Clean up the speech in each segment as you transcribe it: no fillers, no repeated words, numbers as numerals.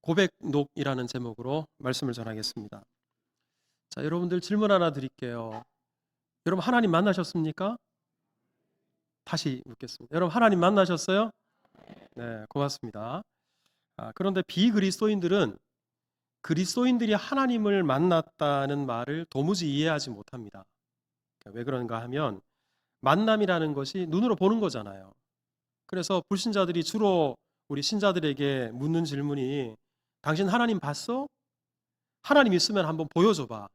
고백록이라는 제목으로 말씀을 전하겠습니다. 자, 여러분들 질문 하나 드릴게요. 여러분 하나님 만나셨습니까? 다시 묻겠습니다. 여러분 하나님 만나셨어요? 네, 고맙습니다. 그런데 비그리스도인들은 그리스도인들이 하나님을 만났다는 말을 도무지 이해하지 못합니다. 왜 그런가 하면 만남이라는 것이 눈으로 보는 거잖아요. 그래서 불신자들이 주로 우리 신자들에게 묻는 질문이 당신 하나님 봤어? 하나님 있으면 한번 보여줘봐.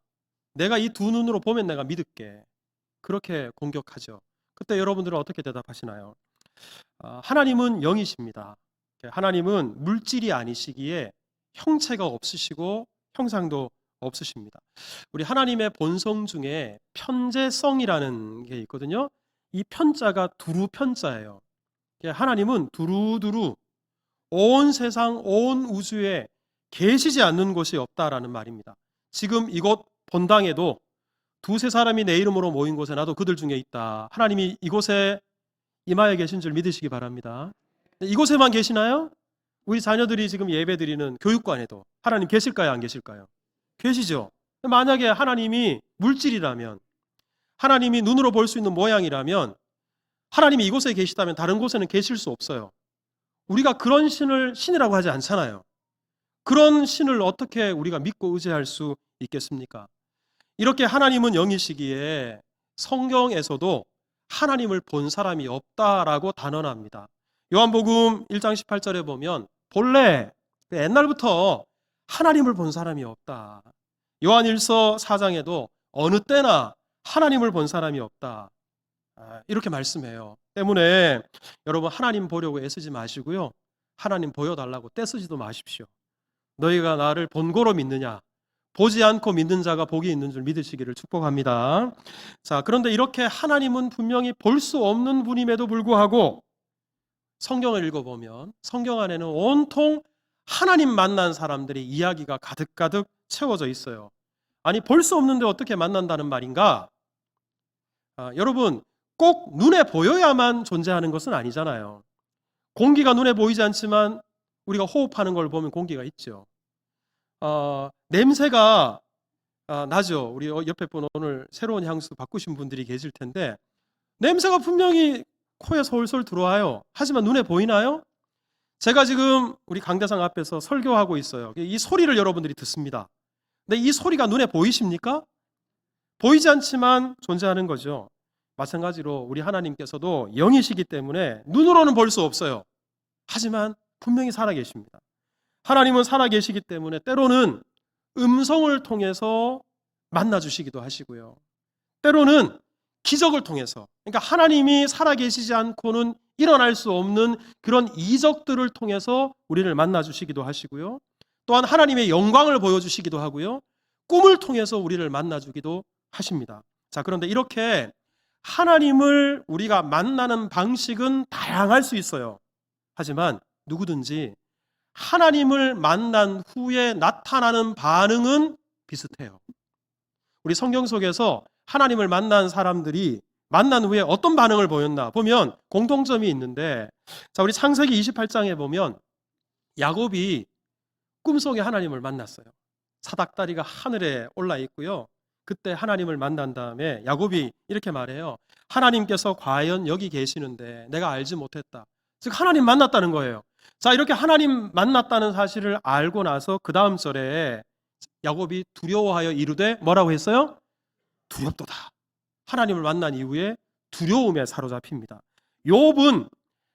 내가 이 두 눈으로 보면 내가 믿을게. 그렇게 공격하죠. 그때 여러분들은 어떻게 대답하시나요? 하나님은 영이십니다. 하나님은 물질이 아니시기에 형체가 없으시고 형상도 없으십니다. 우리 하나님의 본성 중에 편재성이라는 게 있거든요. 이 편자가 두루 편자예요. 하나님은 두루두루 온 세상 온 우주에 계시지 않는 곳이 없다라는 말입니다. 지금 이곳 본당에도 두세 사람이 내 이름으로 모인 곳에 나도 그들 중에 있다. 하나님이 이곳에 임하여 계신 줄 믿으시기 바랍니다. 이곳에만 계시나요? 우리 자녀들이 지금 예배드리는 교육관에도 하나님 계실까요? 안 계실까요? 계시죠. 만약에 하나님이 물질이라면, 하나님이 눈으로 볼 수 있는 모양이라면, 하나님이 이곳에 계시다면 다른 곳에는 계실 수 없어요. 우리가 그런 신을 신이라고 하지 않잖아요. 그런 신을 어떻게 우리가 믿고 의지할 수 있겠습니까? 이렇게 하나님은 영이시기에 성경에서도 하나님을 본 사람이 없다라고 단언합니다. 요한복음 1장 18절에 보면 본래 옛날부터 하나님을 본 사람이 없다. 요한일서 4장에도 어느 때나 하나님을 본 사람이 없다. 이렇게 말씀해요. 때문에 여러분 하나님 보려고 애쓰지 마시고요. 하나님 보여달라고 떼쓰지도 마십시오. 너희가 나를 본고로 믿느냐? 보지 않고 믿는 자가 복이 있는 줄 믿으시기를 축복합니다. 자, 그런데 이렇게 하나님은 분명히 볼 수 없는 분임에도 불구하고 성경을 읽어보면 성경 안에는 온통 하나님 만난 사람들의 이야기가 가득가득 채워져 있어요. 아니, 볼 수 없는데 어떻게 만난다는 말인가? 여러분, 꼭 눈에 보여야만 존재하는 것은 아니잖아요. 공기가 눈에 보이지 않지만 우리가 호흡하는 걸 보면 공기가 있죠. 냄새가 나죠. 우리 옆에 분 오늘 새로운 향수 바꾸신 분들이 계실 텐데 냄새가 분명히 코에 솔솔 들어와요. 하지만 눈에 보이나요? 제가 지금 우리 강대상 앞에서 설교하고 있어요. 이 소리를 여러분들이 듣습니다. 근데 이 소리가 눈에 보이십니까? 보이지 않지만 존재하는 거죠. 마찬가지로 우리 하나님께서도 영이시기 때문에 눈으로는 볼 수 없어요. 하지만 분명히 살아계십니다. 하나님은 살아계시기 때문에 때로는 음성을 통해서 만나주시기도 하시고요. 때로는 기적을 통해서, 그러니까 하나님이 살아계시지 않고는 일어날 수 없는 그런 이적들을 통해서 우리를 만나주시기도 하시고요. 또한 하나님의 영광을 보여주시기도 하고요. 꿈을 통해서 우리를 만나주기도 하십니다. 자, 그런데 이렇게 하나님을 우리가 만나는 방식은 다양할 수 있어요. 하지만 누구든지 하나님을 만난 후에 나타나는 반응은 비슷해요. 우리 성경 속에서 하나님을 만난 사람들이 만난 후에 어떤 반응을 보였나 보면 공통점이 있는데, 자, 우리 창세기 28장에 보면 야곱이 꿈속에 하나님을 만났어요. 사닥다리가 하늘에 올라 있고요. 그때 하나님을 만난 다음에 야곱이 이렇게 말해요. 하나님께서 과연 여기 계시는데 내가 알지 못했다. 즉 하나님 만났다는 거예요. 자, 이렇게 하나님 만났다는 사실을 알고 나서 그 다음 절에 야곱이 두려워하여 이르되 뭐라고 했어요? 두렵도다. 하나님을 만난 이후에 두려움에 사로잡힙니다. 욥은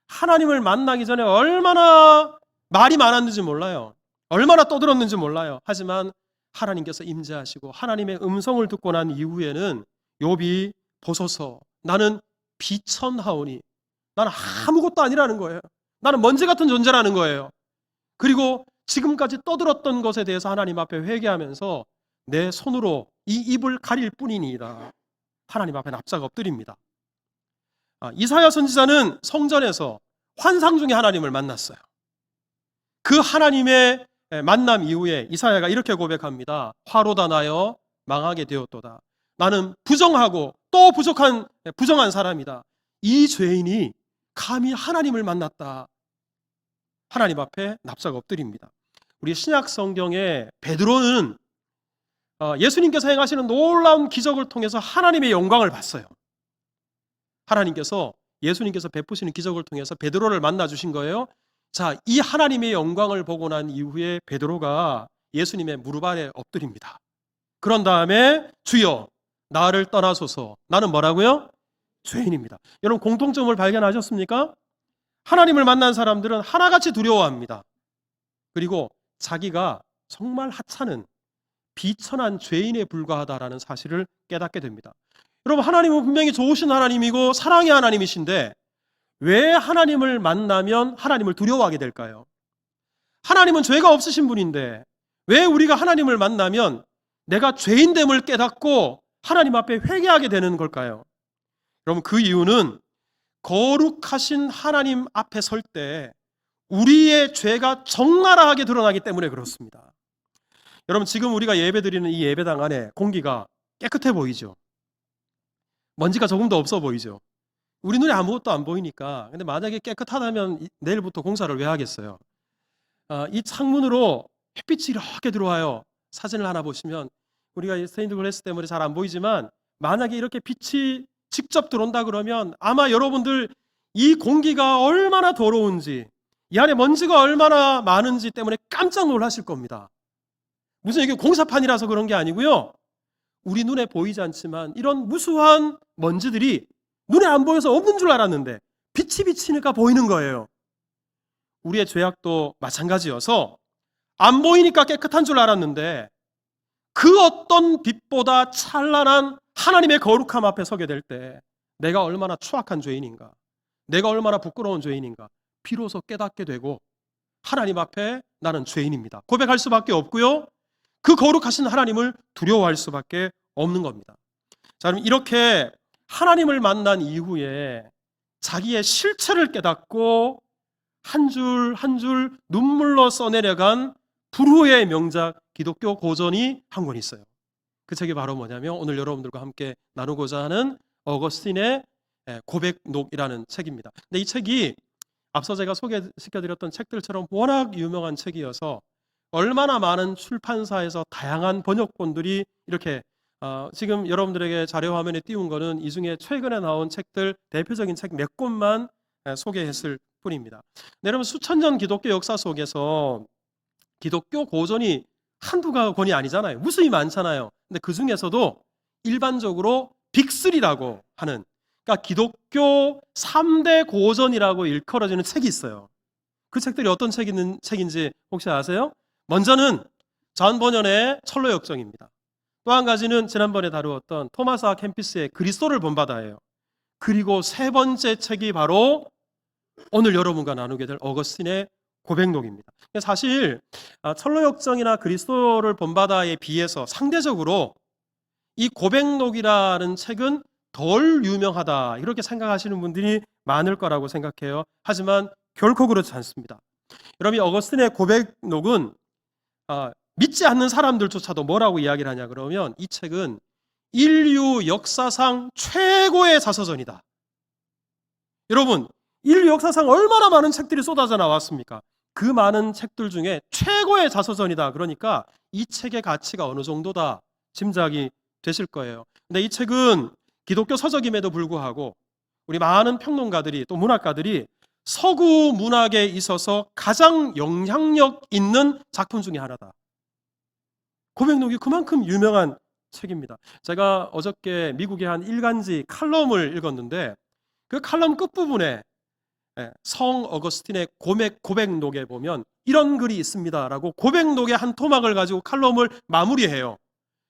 하나님을 만나기 전에 얼마나 말이 많았는지 몰라요. 얼마나 떠들었는지 몰라요. 하지만 하나님께서 임재하시고 하나님의 음성을 듣고 난 이후에는 욥이 보소서 나는 비천하오니 나는 아무것도 아니라는 거예요. 나는 먼지 같은 존재라는 거예요. 그리고 지금까지 떠들었던 것에 대해서 하나님 앞에 회개하면서 내 손으로 이 입을 가릴 뿐이니이다. 하나님 앞에 납작 엎드립니다. 이사야 선지자는 성전에서 환상 중에 하나님을 만났어요. 그 하나님의 만남 이후에 이사야가 이렇게 고백합니다. 화로다 나여 망하게 되었도다. 나는 부정하고 또 부정한 사람이다. 이 죄인이 감히 하나님을 만났다. 하나님 앞에 납작 엎드립니다. 우리 신약 성경에 베드로는 예수님께서 행하시는 놀라운 기적을 통해서 하나님의 영광을 봤어요. 예수님께서 베푸시는 기적을 통해서 베드로를 만나 주신 거예요. 자, 이 하나님의 영광을 보고 난 이후에 베드로가 예수님의 무릎 아래 엎드립니다. 그런 다음에 주여 나를 떠나소서. 나는 뭐라고요? 죄인입니다. 여러분 공통점을 발견하셨습니까? 하나님을 만난 사람들은 하나같이 두려워합니다. 그리고 자기가 정말 하찮은 비천한 죄인에 불과하다라는 사실을 깨닫게 됩니다. 여러분 하나님은 분명히 좋으신 하나님이고 사랑의 하나님이신데 왜 하나님을 만나면 하나님을 두려워하게 될까요? 하나님은 죄가 없으신 분인데 왜 우리가 하나님을 만나면 내가 죄인됨을 깨닫고 하나님 앞에 회개하게 되는 걸까요? 여러분 그 이유는 거룩하신 하나님 앞에 설 때 우리의 죄가 적나라하게 드러나기 때문에 그렇습니다. 여러분 지금 우리가 예배드리는 이 예배당 안에 공기가 깨끗해 보이죠? 먼지가 조금도 없어 보이죠? 우리 눈에 아무것도 안 보이니까. 근데 만약에 깨끗하다면 내일부터 공사를 왜 하겠어요? 이 창문으로 햇빛이 이렇게 들어와요. 사진을 하나 보시면 우리가 스테인드 글래스 때문에 잘 안 보이지만 만약에 이렇게 빛이 직접 들어온다 그러면 아마 여러분들 이 공기가 얼마나 더러운지 이 안에 먼지가 얼마나 많은지 때문에 깜짝 놀라실 겁니다. 무슨 이게 공사판이라서 그런 게 아니고요. 우리 눈에 보이지 않지만 이런 무수한 먼지들이 눈에 안 보여서 없는 줄 알았는데 빛이 비치니까 보이는 거예요. 우리의 죄악도 마찬가지여서 안 보이니까 깨끗한 줄 알았는데 그 어떤 빛보다 찬란한 하나님의 거룩함 앞에 서게 될 때 내가 얼마나 추악한 죄인인가, 내가 얼마나 부끄러운 죄인인가 비로소 깨닫게 되고 하나님 앞에 나는 죄인입니다 고백할 수밖에 없고요. 그 거룩하신 하나님을 두려워할 수밖에 없는 겁니다. 자, 그럼 이렇게 하나님을 만난 이후에 자기의 실체를 깨닫고 한 줄 한 줄 눈물로 써내려간 불후의 명작 기독교 고전이 한 권 있어요. 그 책이 바로 뭐냐면 오늘 여러분들과 함께 나누고자 하는 어거스틴의 고백록이라는 책입니다. 근데 이 책이 앞서 제가 소개시켜드렸던 책들처럼 워낙 유명한 책이어서 얼마나 많은 출판사에서 다양한 번역본들이 이렇게 지금 여러분들에게 자료 화면에 띄운 거는 이 중에 최근에 나온 책들 대표적인 책 몇 권만 소개했을 뿐입니다. 여러분 수천 년 기독교 역사 속에서 기독교 고전이 한두 권이 아니잖아요. 무수히 많잖아요. 근데 그 중에서도 일반적으로 빅3라고 하는 그러니까 기독교 3대 고전이라고 일컬어지는 책이 있어요. 그 책들이 어떤 책인지 혹시 아세요? 먼저는 존 버년의 철로역정입니다. 또 한 가지는 지난번에 다루었던 토마스 아 캠피스의 그리스도를 본받아예요. 그리고 세 번째 책이 바로 오늘 여러분과 나누게 될 어거스틴의 고백록입니다. 사실 철로역정이나 그리스도를 본받아에 비해서 상대적으로 이 고백록이라는 책은 덜 유명하다 이렇게 생각하시는 분들이 많을 거라고 생각해요. 하지만 결코 그렇지 않습니다. 여러분 어거스틴의 고백록은 믿지 않는 사람들조차도 뭐라고 이야기를 하냐 그러면 이 책은 인류 역사상 최고의 자서전이다. 여러분 인류 역사상 얼마나 많은 책들이 쏟아져 나왔습니까? 그 많은 책들 중에 최고의 자서전이다. 그러니까 이 책의 가치가 어느 정도다 짐작이 되실 거예요. 근데 이 책은 기독교 서적임에도 불구하고 우리 많은 평론가들이 또 문학가들이 서구 문학에 있어서 가장 영향력 있는 작품 중에 하나다. 고백록이 그만큼 유명한 책입니다. 제가 어저께 미국의 한 일간지 칼럼을 읽었는데 그 칼럼 끝부분에 성 어거스틴의 고백록에 보면 이런 글이 있습니다라고 고백록의 한 토막을 가지고 칼럼을 마무리해요.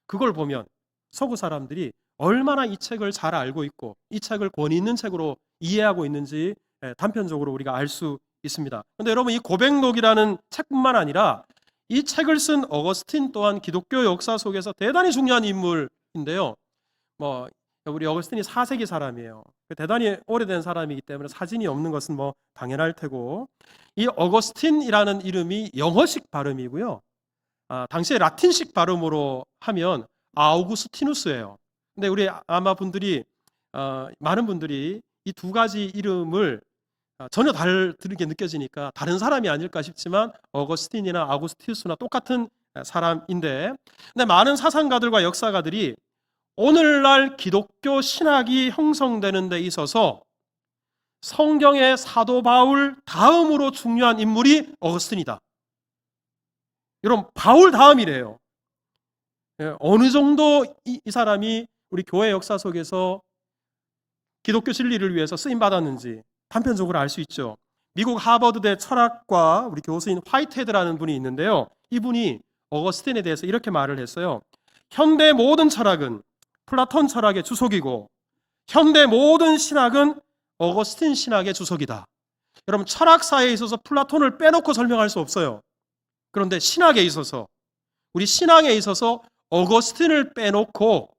그걸 보면 서구 사람들이 얼마나 이 책을 잘 알고 있고 이 책을 권위 있는 책으로 이해하고 있는지 단편적으로 우리가 알 수 있습니다. 그런데 여러분 이 고백록이라는 책뿐만 아니라 이 책을 쓴 어거스틴 또한 기독교 역사 속에서 대단히 중요한 인물인데요. 우리 어거스틴이 4세기 사람이에요. 대단히 오래된 사람이기 때문에 사진이 없는 것은 당연할 테고 이 어거스틴이라는 이름이 영어식 발음이고요. 당시에 라틴식 발음으로 하면 아우구스티누스예요. 근데 우리 아마 많은 분들이 이 두 가지 이름을 전혀 다르게 느껴지니까 다른 사람이 아닐까 싶지만 어거스틴이나 아구스티누스나 똑같은 사람인데, 근데 많은 사상가들과 역사가들이 오늘날 기독교 신학이 형성되는 데 있어서 성경의 사도 바울 다음으로 중요한 인물이 어거스틴이다. 여러분, 바울 다음이래요. 어느 정도 이 사람이 우리 교회 역사 속에서 기독교 진리를 위해서 쓰임 받았는지 단편적으로 알 수 있죠. 미국 하버드대 철학과 우리 교수인 화이트헤드라는 분이 있는데요. 이분이 어거스틴에 대해서 이렇게 말을 했어요. 현대 모든 철학은 플라톤 철학의 주석이고 현대 모든 신학은 어거스틴 신학의 주석이다. 여러분, 철학사에 있어서 플라톤을 빼놓고 설명할 수 없어요. 그런데 신학에 있어서, 우리 신앙에 있어서 어거스틴을 빼놓고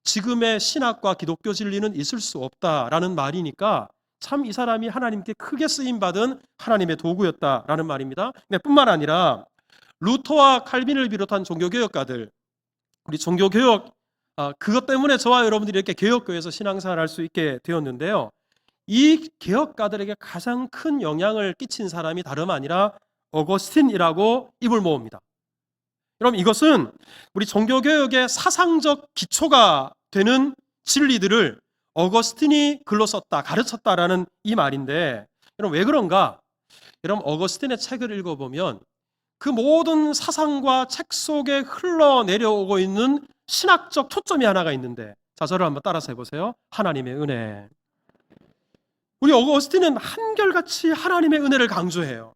지금의 신학과 기독교 진리는 있을 수 없다라는 말이니까 참 이 사람이 하나님께 크게 쓰임받은 하나님의 도구였다라는 말입니다. 근데 뿐만 아니라 루터와 칼빈을 비롯한 종교개혁가들, 우리 종교개혁, 그것 때문에 저와 여러분들이 이렇게 개혁교회에서 신앙생활을 할 수 있게 되었는데요. 이 개혁가들에게 가장 큰 영향을 끼친 사람이 다름 아니라 어거스틴이라고 입을 모읍니다. 여러분, 이것은 우리 종교개혁의 사상적 기초가 되는 진리들을 어거스틴이 글로 썼다, 가르쳤다라는 이 말인데, 여러분 왜 그런가? 여러분, 어거스틴의 책을 읽어보면 그 모든 사상과 책 속에 흘러내려오고 있는 신학적 초점이 하나가 있는데, 자, 저를 한번 따라서 해보세요. 하나님의 은혜. 우리 어거스틴은 한결같이 하나님의 은혜를 강조해요.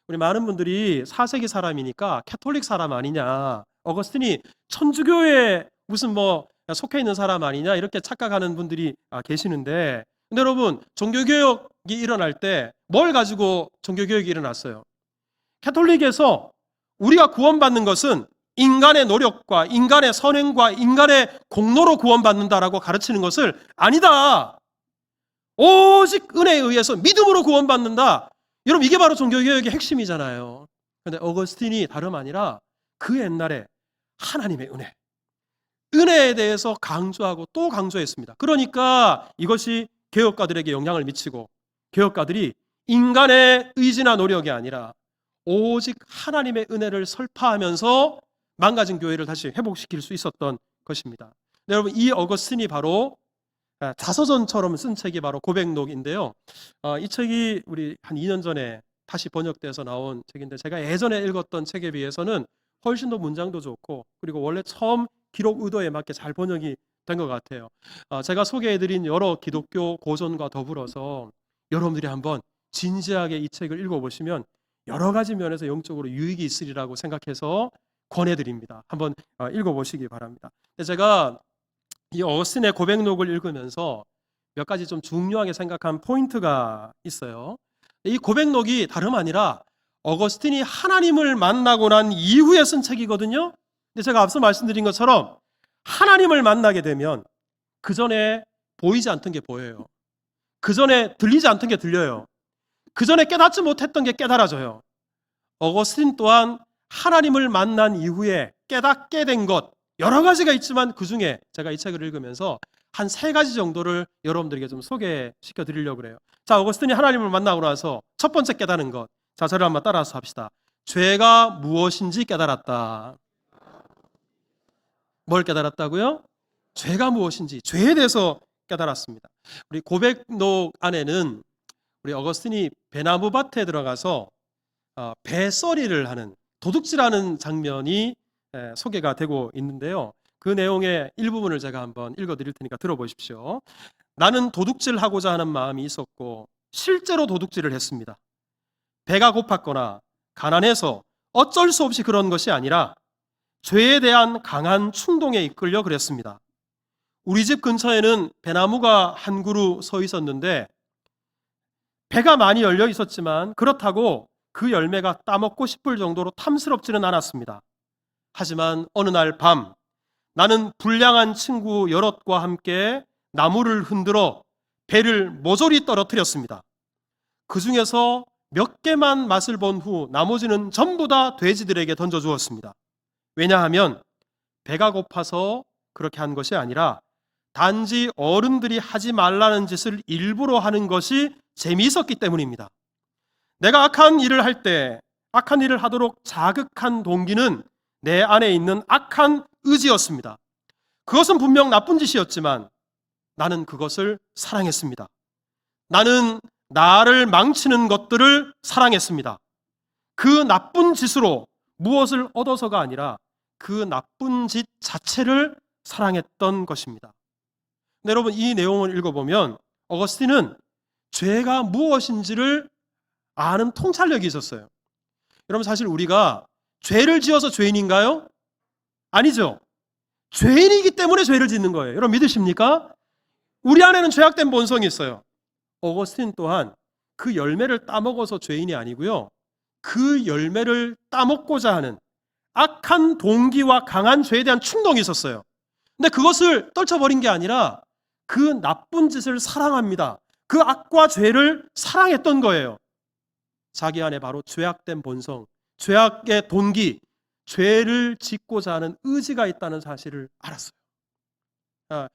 우리 많은 분들이 4세기 사람이니까 캐톨릭 사람 아니냐, 어거스틴이 천주교에 무슨 속해 있는 사람 아니냐, 이렇게 착각하는 분들이 계시는데, 근데 여러분, 종교개혁이 일어날 때 뭘 가지고 종교개혁이 일어났어요? 캐톨릭에서 우리가 구원받는 것은 인간의 노력과 인간의 선행과 인간의 공로로 구원받는다라고 가르치는 것을 아니다, 오직 은혜에 의해서 믿음으로 구원받는다. 여러분, 이게 바로 종교개혁의 핵심이잖아요. 그런데 어거스틴이 다름 아니라 그 옛날에 하나님의 은혜에 대해서 강조하고 또 강조했습니다. 그러니까 이것이 개혁가들에게 영향을 미치고, 개혁가들이 인간의 의지나 노력이 아니라 오직 하나님의 은혜를 설파하면서 망가진 교회를 다시 회복시킬 수 있었던 것입니다. 네, 여러분, 이 어거스틴이 바로 자서전처럼 쓴 책이 바로 고백록인데요. 이 책이 우리 한 2년 전에 다시 번역돼서 나온 책인데, 제가 예전에 읽었던 책에 비해서는 훨씬 더 문장도 좋고, 그리고 원래 처음 기록 의도에 맞게 잘 번역이 된 것 같아요. 제가 소개해드린 여러 기독교 고전과 더불어서 여러분들이 한번 진지하게 이 책을 읽어보시면 여러 가지 면에서 영적으로 유익이 있으리라고 생각해서 권해드립니다. 한번 읽어보시기 바랍니다. 제가 이 어거스틴의 고백록을 읽으면서 몇 가지 좀 중요하게 생각한 포인트가 있어요. 이 고백록이 다름 아니라 어거스틴이 하나님을 만나고 난 이후에 쓴 책이거든요. 근데 제가 앞서 말씀드린 것처럼 하나님을 만나게 되면 그 전에 보이지 않던 게 보여요. 그 전에 들리지 않던 게 들려요. 그 전에 깨닫지 못했던 게 깨달아져요. 어거스틴 또한 하나님을 만난 이후에 깨닫게 된 것 여러 가지가 있지만, 그 중에 제가 이 책을 읽으면서 한 3가지 정도를 여러분들에게 좀 소개시켜 드리려고 그래요. 자, 어거스틴이 하나님을 만나고 나서 첫 번째 깨닫는 것, 자, 저를 한번 따라서 합시다. 죄가 무엇인지 깨달았다. 뭘 깨달았다고요? 죄가 무엇인지, 죄에 대해서 깨달았습니다. 우리 고백록 안에는 우리 어거스틴이 배나무 밭에 들어가서 배서리를 하는, 도둑질하는 장면이 소개가 되고 있는데요. 그 내용의 일부분을 제가 한번 읽어드릴 테니까 들어보십시오. 나는 도둑질하고자 하는 마음이 있었고 실제로 도둑질을 했습니다. 배가 고팠거나 가난해서 어쩔 수 없이 그런 것이 아니라 죄에 대한 강한 충동에 이끌려 그랬습니다. 우리 집 근처에는 배나무가 한 그루 서 있었는데 배가 많이 열려 있었지만 그렇다고 그 열매가 따먹고 싶을 정도로 탐스럽지는 않았습니다. 하지만 어느 날 밤, 나는 불량한 친구 여럿과 함께 나무를 흔들어 배를 모조리 떨어뜨렸습니다. 그 중에서 몇 개만 맛을 본 후 나머지는 전부 다 돼지들에게 던져주었습니다. 왜냐하면 배가 고파서 그렇게 한 것이 아니라 단지 어른들이 하지 말라는 짓을 일부러 하는 것이 재미있었기 때문입니다. 내가 악한 일을 할 때 악한 일을 하도록 자극한 동기는 내 안에 있는 악한 의지였습니다. 그것은 분명 나쁜 짓이었지만 나는 그것을 사랑했습니다. 나는 나를 망치는 것들을 사랑했습니다. 그 나쁜 짓으로 무엇을 얻어서가 아니라 그 나쁜 짓 자체를 사랑했던 것입니다. 근데 여러분, 이 내용을 읽어보면 어거스틴은 죄가 무엇인지를 아는 통찰력이 있었어요. 여러분, 사실 우리가 죄를 지어서 죄인인가요? 아니죠. 죄인이기 때문에 죄를 짓는 거예요. 여러분 믿으십니까? 우리 안에는 죄악된 본성이 있어요. 어거스틴 또한 그 열매를 따먹어서 죄인이 아니고요, 그 열매를 따먹고자 하는 악한 동기와 강한 죄에 대한 충동이 있었어요. 근데 그것을 떨쳐버린 게 아니라 그 나쁜 짓을 사랑합니다. 그 악과 죄를 사랑했던 거예요. 자기 안에 바로 죄악된 본성, 죄악의 동기, 죄를 짓고자 하는 의지가 있다는 사실을 알았어요.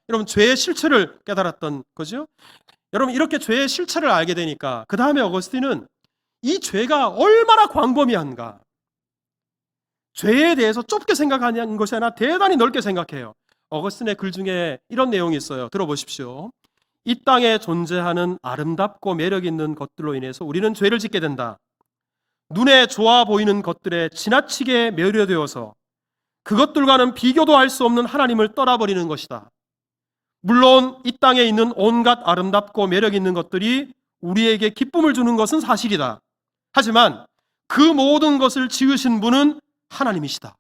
여러분, 죄의 실체를 깨달았던 거죠. 여러분, 이렇게 죄의 실체를 알게 되니까 그 다음에 어거스틴은 이 죄가 얼마나 광범위한가, 죄에 대해서 좁게 생각하는 것이 아니라 대단히 넓게 생각해요. 어거스틴의 글 중에 이런 내용이 있어요. 들어보십시오. 이 땅에 존재하는 아름답고 매력 있는 것들로 인해서 우리는 죄를 짓게 된다. 눈에 좋아 보이는 것들에 지나치게 매료되어서 그것들과는 비교도 할 수 없는 하나님을 떠나버리는 것이다. 물론 이 땅에 있는 온갖 아름답고 매력 있는 것들이 우리에게 기쁨을 주는 것은 사실이다. 하지만 그 모든 것을 지으신 분은 하나님이시다.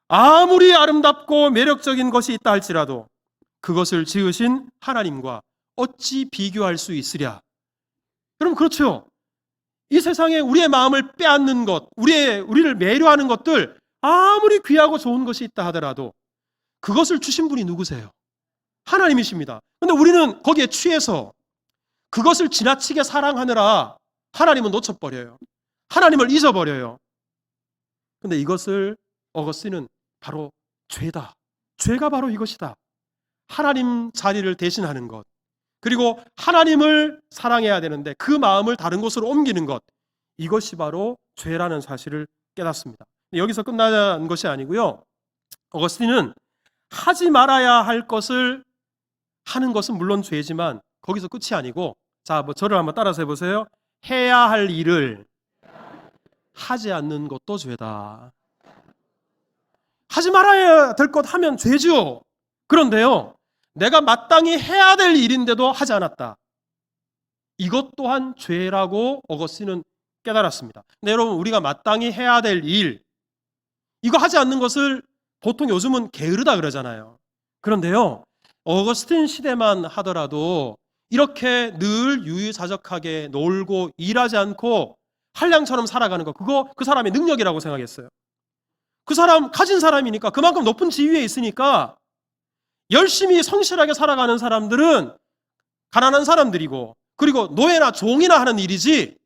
아무리 아름답고 매력적인 것이 있다 할지라도 그것을 지으신 하나님과 어찌 비교할 수 있으랴. 여러분, 그렇죠? 이 세상에 우리의 마음을 빼앗는 것, 우리를 매료하는 것들, 아무리 귀하고 좋은 것이 있다 하더라도 그것을 주신 분이 누구세요? 하나님이십니다. 그런데 우리는 거기에 취해서 그것을 지나치게 사랑하느라 하나님은 놓쳐버려요. 하나님을 잊어버려요. 그런데 이것을 어거스틴은 바로 죄다. 죄가 바로 이것이다. 하나님 자리를 대신하는 것, 그리고 하나님을 사랑해야 되는데 그 마음을 다른 곳으로 옮기는 것, 이것이 바로 죄라는 사실을 깨닫습니다. 여기서 끝나는 것이 아니고요, 어거스틴은 하지 말아야 할 것을 하는 것은 물론 죄지만 거기서 끝이 아니고, 자, 저를 한번 따라서 해보세요. 해야 할 일을 하지 않는 것도 죄다. 하지 말아야 될 것 하면 죄죠. 그런데요, 내가 마땅히 해야 될 일인데도 하지 않았다. 이것 또한 죄라고 어거스틴은 깨달았습니다. 근데 여러분, 우리가 마땅히 해야 될 일, 이거 하지 않는 것을 보통 요즘은 게으르다 그러잖아요. 그런데요, 어거스틴 시대만 하더라도 이렇게 늘 유유자적하게 놀고 일하지 않고 한량처럼 살아가는 거, 그거 그 사람의 능력이라고 생각했어요. 그 사람 가진 사람이니까, 그만큼 높은 지위에 있으니까 열심히 성실하게 살아가는 사람들은 가난한 사람들이고, 그리고 노예나 종이나 하는 일이지,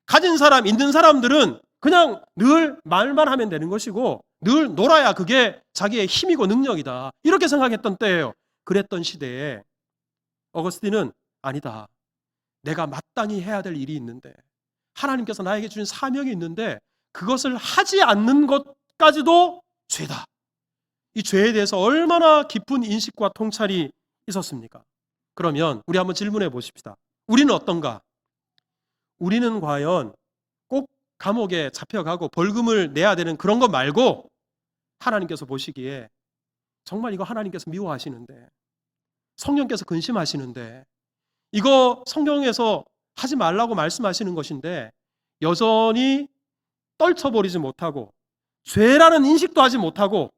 가진 사람, 있는 사람들은 그냥 늘 말만 하면 되는 것이고 늘 놀아야 그게 자기의 힘이고 능력이다, 이렇게 생각했던 때예요. 그랬던 시대에 어거스틴은 아니다. 내가 마땅히 해야 될 일이 있는데, 하나님께서 나에게 주신 사명이 있는데 그것을 하지 않는 것까지도 죄다. 이 죄에 대해서 얼마나 깊은 인식과 통찰이 있었습니까? 그러면 우리 한번 질문해 보십시다. 우리는 어떤가? 우리는 과연 꼭 감옥에 잡혀가고 벌금을 내야 되는 그런 것 말고, 하나님께서 보시기에 정말 이거 하나님께서 미워하시는데, 성령께서 근심하시는데, 이거 성경에서 하지 말라고 말씀하시는 것인데 여전히 떨쳐버리지 못하고 죄라는 인식도 하지 못하고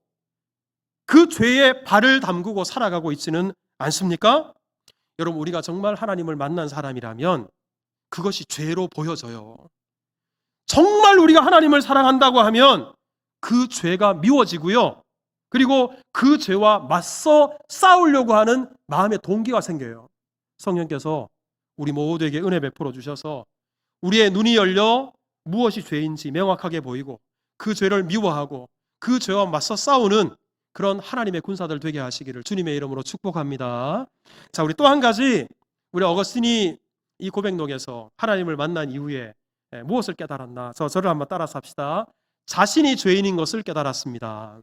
그 죄에 발을 담그고 살아가고 있지는 않습니까? 여러분, 우리가 정말 하나님을 만난 사람이라면 그것이 죄로 보여져요. 정말 우리가 하나님을 사랑한다고 하면 그 죄가 미워지고요, 그리고 그 죄와 맞서 싸우려고 하는 마음의 동기가 생겨요. 성령께서 우리 모두에게 은혜 베풀어 주셔서 우리의 눈이 열려 무엇이 죄인지 명확하게 보이고 그 죄를 미워하고 그 죄와 맞서 싸우는 그런 하나님의 군사들 되게 하시기를 주님의 이름으로 축복합니다. 자, 우리 또 한 가지, 우리 어거스틴이 이 고백록에서 하나님을 만난 이후에 무엇을 깨달았나? 저를 한번 따라서 합시다. 자신이 죄인인 것을 깨달았습니다.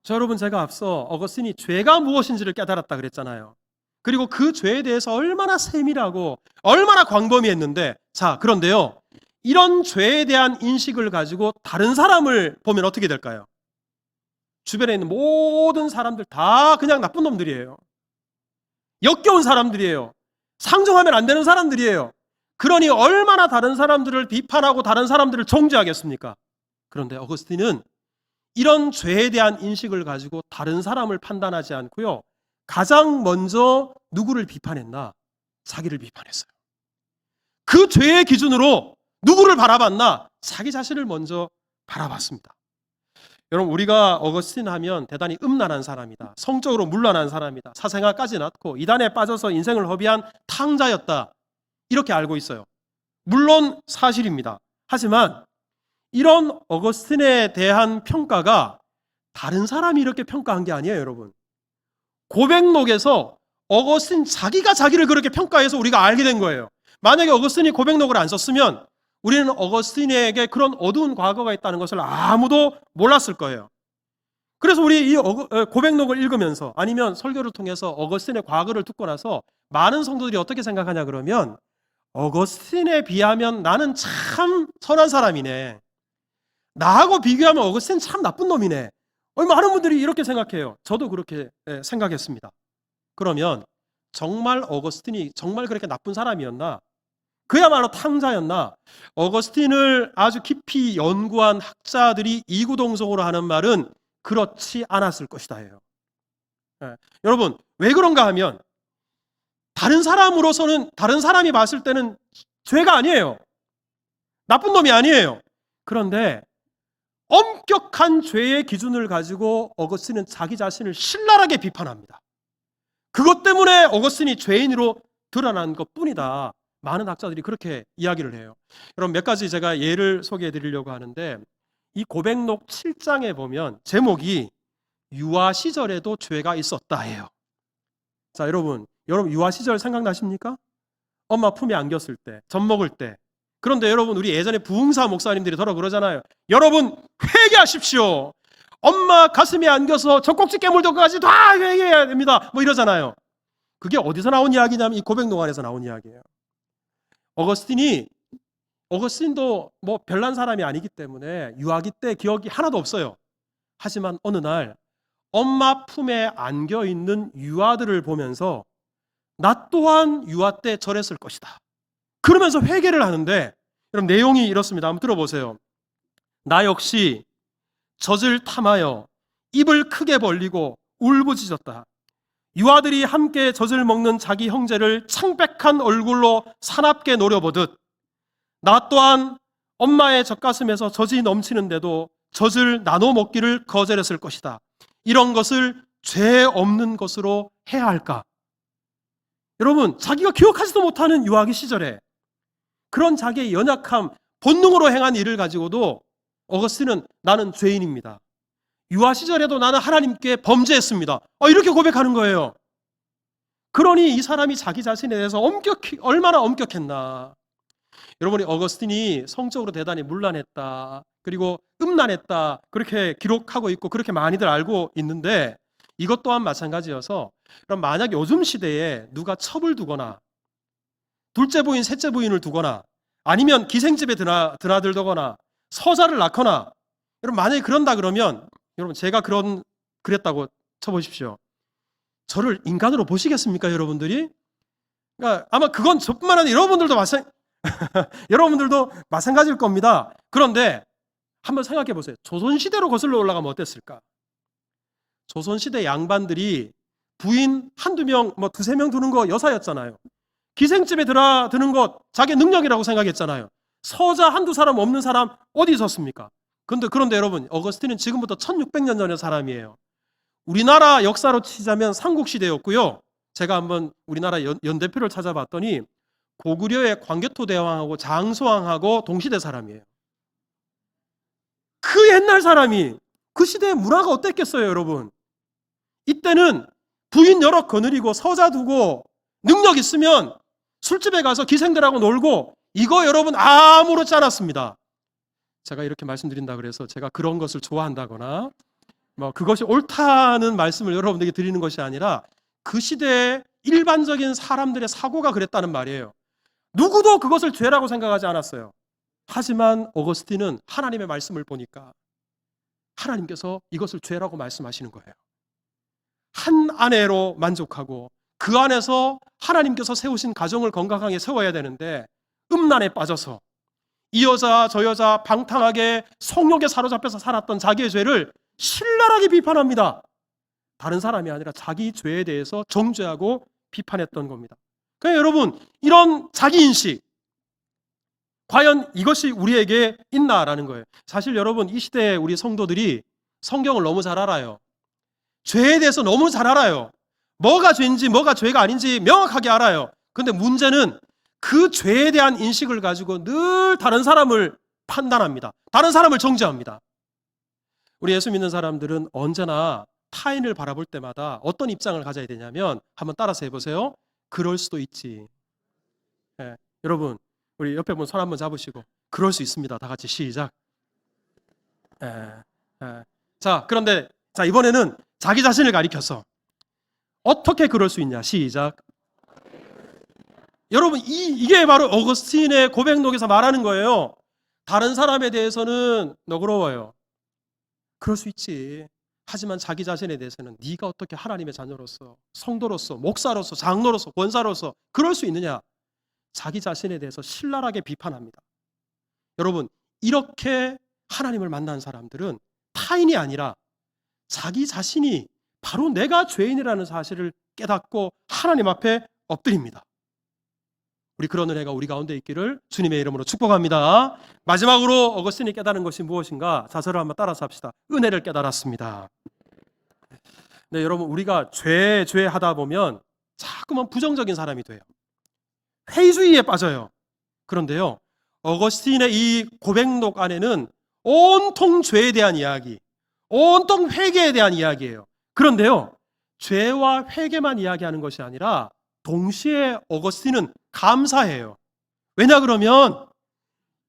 여러분, 제가 앞서 어거스틴이 죄가 무엇인지를 깨달았다 그랬잖아요. 그리고 그 죄에 대해서 얼마나 세밀하고 얼마나 광범위했는데, 자, 그런데요, 이런 죄에 대한 인식을 가지고 다른 사람을 보면 어떻게 될까요? 주변에 있는 모든 사람들 다 그냥 나쁜 놈들이에요. 역겨운 사람들이에요. 상종하면 안 되는 사람들이에요. 그러니 얼마나 다른 사람들을 비판하고 다른 사람들을 정죄하겠습니까? 그런데 어거스틴은 이런 죄에 대한 인식을 가지고 다른 사람을 판단하지 않고요, 가장 먼저 누구를 비판했나? 자기를 비판했어요. 그 죄의 기준으로 누구를 바라봤나? 자기 자신을 먼저 바라봤습니다. 여러분, 우리가 어거스틴 하면 대단히 음란한 사람이다, 성적으로 문란한 사람이다, 사생아까지 낳고 이단에 빠져서 인생을 허비한 탕자였다, 이렇게 알고 있어요. 물론 사실입니다. 하지만 이런 어거스틴에 대한 평가가 다른 사람이 이렇게 평가한 게 아니에요, 여러분. 고백록에서 어거스틴 자기가 자기를 그렇게 평가해서 우리가 알게 된 거예요. 만약에 어거스틴이 고백록을 안 썼으면 우리는 어거스틴에게 그런 어두운 과거가 있다는 것을 아무도 몰랐을 거예요. 그래서 우리 이 고백록을 읽으면서 아니면 설교를 통해서 어거스틴의 과거를 듣고 나서 많은 성도들이 어떻게 생각하냐 그러면, 어거스틴에 비하면 나는 참 선한 사람이네, 나하고 비교하면 어거스틴 참 나쁜 놈이네, 많은 분들이 이렇게 생각해요. 저도 그렇게 생각했습니다. 그러면 정말 어거스틴이 정말 그렇게 나쁜 사람이었나? 그야말로 탕자였나? 어거스틴을 아주 깊이 연구한 학자들이 이구동성으로 하는 말은 그렇지 않았을 것이다 해요. 여러분, 왜 그런가 하면 다른 사람으로서는, 다른 사람이 봤을 때는 죄가 아니에요. 나쁜 놈이 아니에요. 그런데 엄격한 죄의 기준을 가지고 어거스틴은 자기 자신을 신랄하게 비판합니다. 그것 때문에 어거스틴이 죄인으로 드러난 것뿐이다, 많은 학자들이 그렇게 이야기를 해요. 여러분, 몇 가지 제가 예를 소개해 드리려고 하는데, 이 고백록 7장에 보면 제목이 유아 시절에도 죄가 있었다 예요. 자, 여러분 유아 시절 생각나십니까? 엄마 품에 안겼을 때, 젖 먹을 때. 그런데 여러분, 우리 예전에 부흥사 목사님들이 더러 그러잖아요. 여러분, 회개하십시오. 엄마 가슴에 안겨서 젖꼭지 깨물 때까지 다 회개해야 됩니다, 뭐 이러잖아요. 그게 어디서 나온 이야기냐면 이 고백록 안에서 나온 이야기예요. 어거스틴도 뭐 별난 사람이 아니기 때문에 유아기 때 기억이 하나도 없어요. 하지만 어느 날 엄마 품에 안겨 있는 유아들을 보면서 나 또한 유아 때 저랬을 것이다, 그러면서 회개를 하는데, 여러분, 내용이 이렇습니다. 한번 들어보세요. 나 역시 젖을 탐하여 입을 크게 벌리고 울부짖었다. 유아들이 함께 젖을 먹는 자기 형제를 창백한 얼굴로 사납게 노려보듯 나 또한 엄마의 젖가슴에서 젖이 넘치는데도 젖을 나눠 먹기를 거절했을 것이다. 이런 것을 죄 없는 것으로 해야 할까? 여러분, 자기가 기억하지도 못하는 유아기 시절에 그런 자기의 연약함, 본능으로 행한 일을 가지고도 어거스틴은 나는 죄인입니다, 유아 시절에도 나는 하나님께 범죄했습니다, 이렇게 고백하는 거예요. 그러니 이 사람이 자기 자신에 대해서 얼마나 엄격했나. 여러분이 어거스틴이 성적으로 대단히 문란했다, 그리고 음란했다, 그렇게 기록하고 있고 그렇게 많이들 알고 있는데, 이것 또한 마찬가지여서, 그럼 만약 요즘 시대에 누가 첩을 두거나 둘째 부인, 셋째 부인을 두거나 아니면 기생집에 드나들거나 서자를 낳거나, 여러분 만약에 그런다 그러면, 여러분 제가 그랬다고 쳐보십시오. 저를 인간으로 보시겠습니까, 여러분들이? 그러니까 아마 그건 저뿐만 아니라 여러분들도 마찬가지일 겁니다. 그런데 한번 생각해 보세요. 조선시대로 거슬러 올라가면 어땠을까? 조선시대 양반들이 부인 한두 명, 두세 명 두는 거 여사였잖아요. 기생집에 드는 것 자기 능력이라고 생각했잖아요. 서자 한두 사람 없는 사람 어디 있었습니까? 그런데 여러분, 어거스틴은 지금부터 1600년 전의 사람이에요. 우리나라 역사로 치자면 삼국시대였고요. 제가 한번 우리나라 연대표를 찾아봤더니 고구려의 광개토 대왕하고 장소왕하고 동시대 사람이에요. 그 옛날 사람이 그 시대의 문화가 어땠겠어요, 여러분? 이때는 부인 여러 거느리고 서자 두고 능력 있으면 술집에 가서 기생들하고 놀고, 이거 여러분 아무렇지 않았습니다. 제가 이렇게 말씀드린다 그래서 제가 그런 것을 좋아한다거나 그것이 옳다는 말씀을 여러분들에게 드리는 것이 아니라 그 시대의 일반적인 사람들의 사고가 그랬다는 말이에요. 누구도 그것을 죄라고 생각하지 않았어요. 하지만 어거스틴은 하나님의 말씀을 보니까 하나님께서 이것을 죄라고 말씀하시는 거예요. 한 아내로 만족하고 그 안에서 하나님께서 세우신 가정을 건강하게 세워야 되는데 음란에 빠져서 이 여자 저 여자 방탕하게 성욕에 사로잡혀서 살았던 자기의 죄를 신랄하게 비판합니다. 다른 사람이 아니라 자기 죄에 대해서 정죄하고 비판했던 겁니다. 그러니까 여러분, 이런 자기인식, 과연 이것이 우리에게 있나라는 거예요. 사실 여러분, 이 시대에 우리 성도들이 성경을 너무 잘 알아요. 죄에 대해서 너무 잘 알아요. 뭐가 죄인지 뭐가 죄가 아닌지 명확하게 알아요. 근데 문제는 그 죄에 대한 인식을 가지고 늘 다른 사람을 판단합니다. 다른 사람을 정죄합니다. 우리 예수 믿는 사람들은 언제나 타인을 바라볼 때마다 어떤 입장을 가져야 되냐면, 한번 따라서 해보세요. 그럴 수도 있지. 여러분, 우리 옆에 분 손 한번 잡으시고 그럴 수 있습니다. 다 같이 시작. 자, 그런데 이번에는 자기 자신을 가리켜서 어떻게 그럴 수 있냐. 시작. 여러분, 이게 바로 어거스틴의 고백록에서 말하는 거예요. 다른 사람에 대해서는 너그러워요. 그럴 수 있지. 하지만 자기 자신에 대해서는 네가 어떻게 하나님의 자녀로서, 성도로서, 목사로서, 장로로서, 권사로서 그럴 수 있느냐. 자기 자신에 대해서 신랄하게 비판합니다. 여러분, 이렇게 하나님을 만난 사람들은 타인이 아니라 자기 자신이 바로 내가 죄인이라는 사실을 깨닫고 하나님 앞에 엎드립니다. 우리 그런 은혜가 우리 가운데 있기를 주님의 이름으로 축복합니다. 마지막으로 어거스틴이 깨달은 것이 무엇인가? 자서를 한번 따라서 합시다. 은혜를 깨달았습니다. 네, 여러분, 우리가 죄 하다 보면 자꾸만 부정적인 사람이 돼요. 회의주의에 빠져요. 그런데요, 어거스틴의 이 고백록 안에는 온통 죄에 대한 이야기, 온통 회개에 대한 이야기예요. 그런데요, 죄와 회개만 이야기하는 것이 아니라 동시에 어거스틴은 감사해요. 왜냐 그러면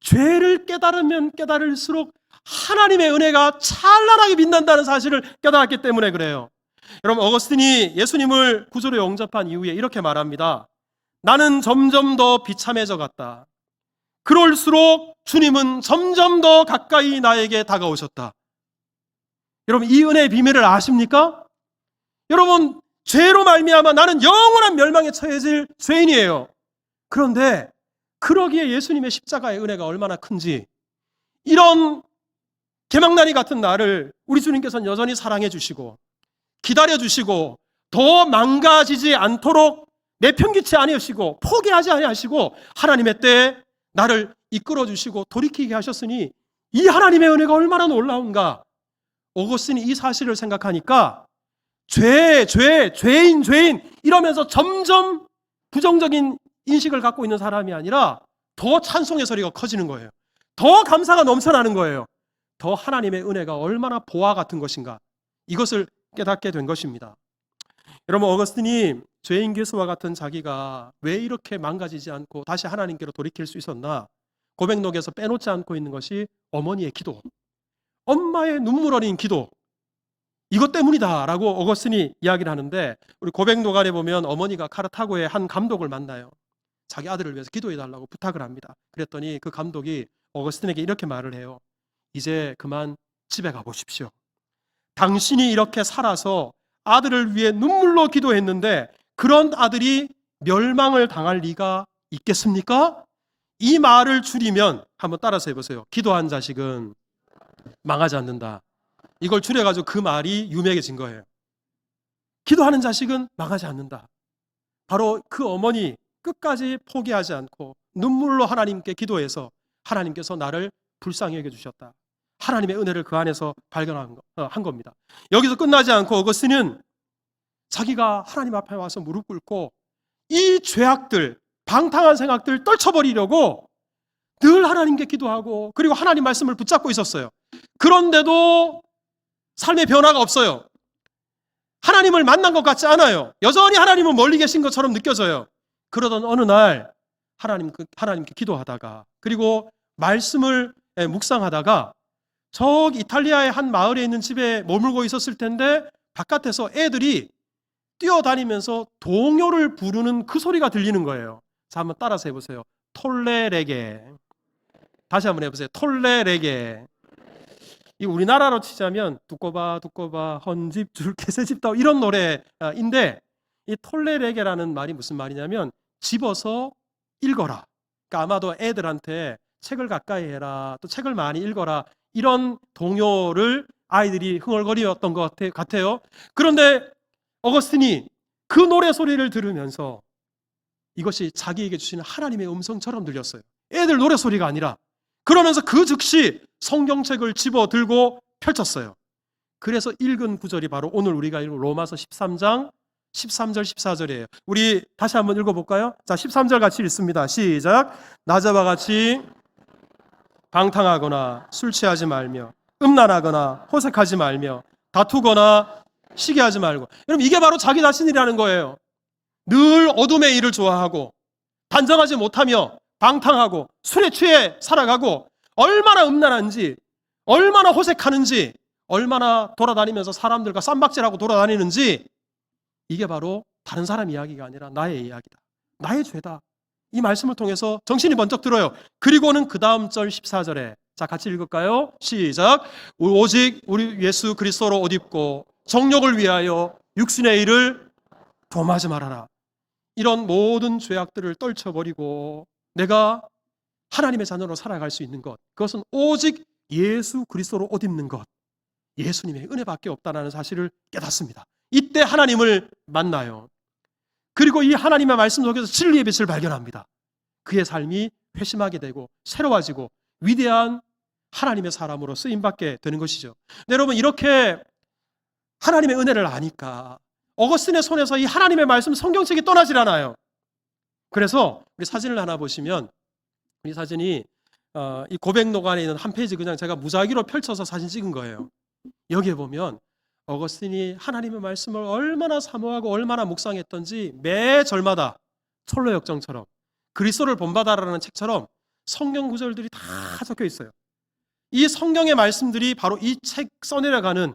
죄를 깨달으면 깨달을수록 하나님의 은혜가 찬란하게 빛난다는 사실을 깨달았기 때문에 그래요. 여러분, 어거스틴이 예수님을 구주로 영접한 이후에 이렇게 말합니다. 나는 점점 더 비참해져 갔다. 그럴수록 주님은 점점 더 가까이 나에게 다가오셨다. 여러분, 이 은혜의 비밀을 아십니까? 여러분, 죄로 말미암아 나는 영원한 멸망에 처해질 죄인이에요. 그런데 그러기에 예수님의 십자가의 은혜가 얼마나 큰지, 이런 개막날이 같은 나를 우리 주님께서는 여전히 사랑해 주시고 기다려 주시고 더 망가지지 않도록 내팽개치 아니하시고 포기하지 아니하시고 하나님의 때에 나를 이끌어 주시고 돌이키게 하셨으니 이 하나님의 은혜가 얼마나 놀라운가. 어거스틴이 이 사실을 생각하니까 죄인 이러면서 점점 부정적인 인식을 갖고 있는 사람이 아니라 더 찬송의 소리가 커지는 거예요. 더 감사가 넘쳐나는 거예요. 더 하나님의 은혜가 얼마나 보화 같은 것인가, 이것을 깨닫게 된 것입니다. 여러분, 어거스틴이 죄인 괴수와 같은 자기가 왜 이렇게 망가지지 않고 다시 하나님께로 돌이킬 수 있었나? 고백록에서 빼놓지 않고 있는 것이 어머니의 기도, 엄마의 눈물 어린 기도, 이것 때문이다 라고 어거스틴이 이야기를 하는데, 우리 고백록 안에 보면 어머니가 카르타고의 한 감독을 만나요. 자기 아들을 위해서 기도해달라고 부탁을 합니다. 그랬더니 그 감독이 어거스틴에게 이렇게 말을 해요. 이제 그만 집에 가보십시오. 당신이 이렇게 살아서 아들을 위해 눈물로 기도했는데 그런 아들이 멸망을 당할 리가 있겠습니까? 이 말을 줄이면 한번 따라서 해보세요. 기도한 자식은 망하지 않는다. 이걸 줄여가지고 그 말이 유명해진 거예요. 기도하는 자식은 망하지 않는다. 바로 그 어머니 끝까지 포기하지 않고 눈물로 하나님께 기도해서 하나님께서 나를 불쌍히 여겨주셨다. 하나님의 은혜를 그 안에서 발견한 한 겁니다. 여기서 끝나지 않고 어거스틴은 자기가 하나님 앞에 와서 무릎 꿇고 이 죄악들, 방탕한 생각들 떨쳐버리려고 늘 하나님께 기도하고 그리고 하나님 말씀을 붙잡고 있었어요. 그런데도 삶의 변화가 없어요. 하나님을 만난 것 같지 않아요. 여전히 하나님은 멀리 계신 것처럼 느껴져요. 그러던 어느 날 하나님께 기도하다가, 그리고 말씀을 묵상하다가 저기 이탈리아의 한 마을에 있는 집에 머물고 있었을 텐데 바깥에서 애들이 뛰어다니면서 동요를 부르는 그 소리가 들리는 거예요. 자, 한번 따라서 해보세요. 톨레레게. 다시 한번 해보세요. 톨레레게. 이 우리나라로 치자면 두꺼봐 두꺼봐 헌집 줄 개새집다 이런 노래인데, 이 톨레레게라는 말이 무슨 말이냐면 집어서 읽어라. 그러니까 아마도 애들한테 책을 가까이 해라, 또 책을 많이 읽어라, 이런 동요를 아이들이 흥얼거리었던 것 같아요. 그런데 어거스틴이 그 노래 소리를 들으면서 이것이 자기에게 주시는 하나님의 음성처럼 들렸어요. 애들 노래 소리가 아니라. 그러면서 그 즉시 성경책을 집어 들고 펼쳤어요. 그래서 읽은 구절이 바로 오늘 우리가 읽은 로마서 13장 13절 14절이에요. 우리 다시 한번 읽어볼까요? 자, 13절 같이 읽습니다. 시작. 낮아와 같이 방탕하거나 술 취하지 말며 음란하거나 호색하지 말며 다투거나 시기하지 말고. 여러분, 이게 바로 자기 자신이라는 거예요. 늘 어둠의 일을 좋아하고 단정하지 못하며 방탕하고 술에 취해 살아가고, 얼마나 음란한지, 얼마나 호색하는지, 얼마나 돌아다니면서 사람들과 쌈박질하고 돌아다니는지, 이게 바로 다른 사람 이야기가 아니라 나의 이야기다, 나의 죄다. 이 말씀을 통해서 정신이 번쩍 들어요. 그리고는 그 다음 절 14절에, 자, 같이 읽을까요? 시작. 오직 우리 예수 그리스도로 옷 입고 정욕을 위하여 육신의 일을 dom하지 말아라. 이런 모든 죄악들을 떨쳐버리고 내가 하나님의 자녀로 살아갈 수 있는 것, 그것은 오직 예수 그리스도로 옷 입는 것, 예수님의 은혜밖에 없다는 사실을 깨닫습니다. 이때 하나님을 만나요. 그리고 이 하나님의 말씀 속에서 진리의 빛을 발견합니다. 그의 삶이 회심하게 되고 새로워지고 위대한 하나님의 사람으로 쓰임받게 되는 것이죠. 네, 여러분, 이렇게 하나님의 은혜를 아니까 어거스틴의 손에서 이 하나님의 말씀, 성경책이 떠나질 않아요. 그래서 우리 사진을 하나 보시면, 이 사진이 이 고백록 안에 있는 한 페이지 그냥 제가 무작위로 펼쳐서 사진 찍은 거예요. 여기에 보면 어거스틴이 하나님의 말씀을 얼마나 사모하고 얼마나 묵상했던지 매 절마다 철로역정처럼, 그리스도를 본받아라는 책처럼 성경 구절들이 다 적혀 있어요. 이 성경의 말씀들이 바로 이 책 써내려가는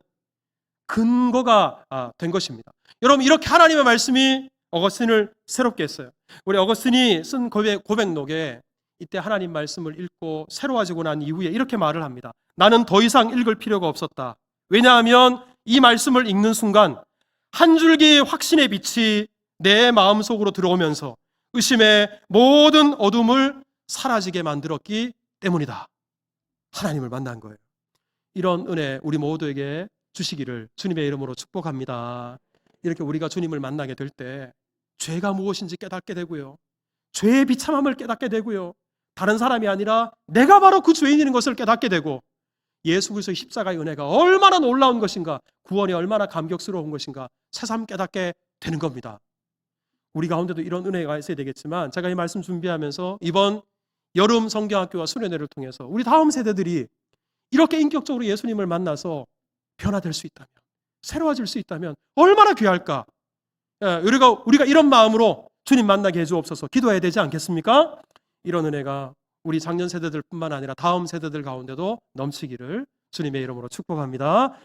근거가 된 것입니다. 여러분, 이렇게 하나님의 말씀이 어거스틴을 새롭게 했어요. 우리 어거스틴이 쓴 고백록에 이때 하나님 말씀을 읽고 새로워지고 난 이후에 이렇게 말을 합니다. 나는 더 이상 읽을 필요가 없었다. 왜냐하면 이 말씀을 읽는 순간 한 줄기의 확신의 빛이 내 마음속으로 들어오면서 의심의 모든 어둠을 사라지게 만들었기 때문이다. 하나님을 만난 거예요. 이런 은혜 우리 모두에게 주시기를 주님의 이름으로 축복합니다. 이렇게 우리가 주님을 만나게 될 때 죄가 무엇인지 깨닫게 되고요, 죄의 비참함을 깨닫게 되고요, 다른 사람이 아니라 내가 바로 그 죄인인 것을 깨닫게 되고, 예수 그리스도의 십자가의 은혜가 얼마나 놀라운 것인가, 구원이 얼마나 감격스러운 것인가 새삼 깨닫게 되는 겁니다. 우리 가운데도 이런 은혜가 있어야 되겠지만, 제가 이 말씀 준비하면서 이번 여름 성경학교와 수련회를 통해서 우리 다음 세대들이 이렇게 인격적으로 예수님을 만나서 변화될 수 있다면, 새로워질 수 있다면 얼마나 귀할까. 우리가 이런 마음으로 주님 만나게 해주옵소서 기도해야 되지 않겠습니까? 이런 은혜가 우리 작년 세대들뿐만 아니라 다음 세대들 가운데도 넘치기를 주님의 이름으로 축복합니다.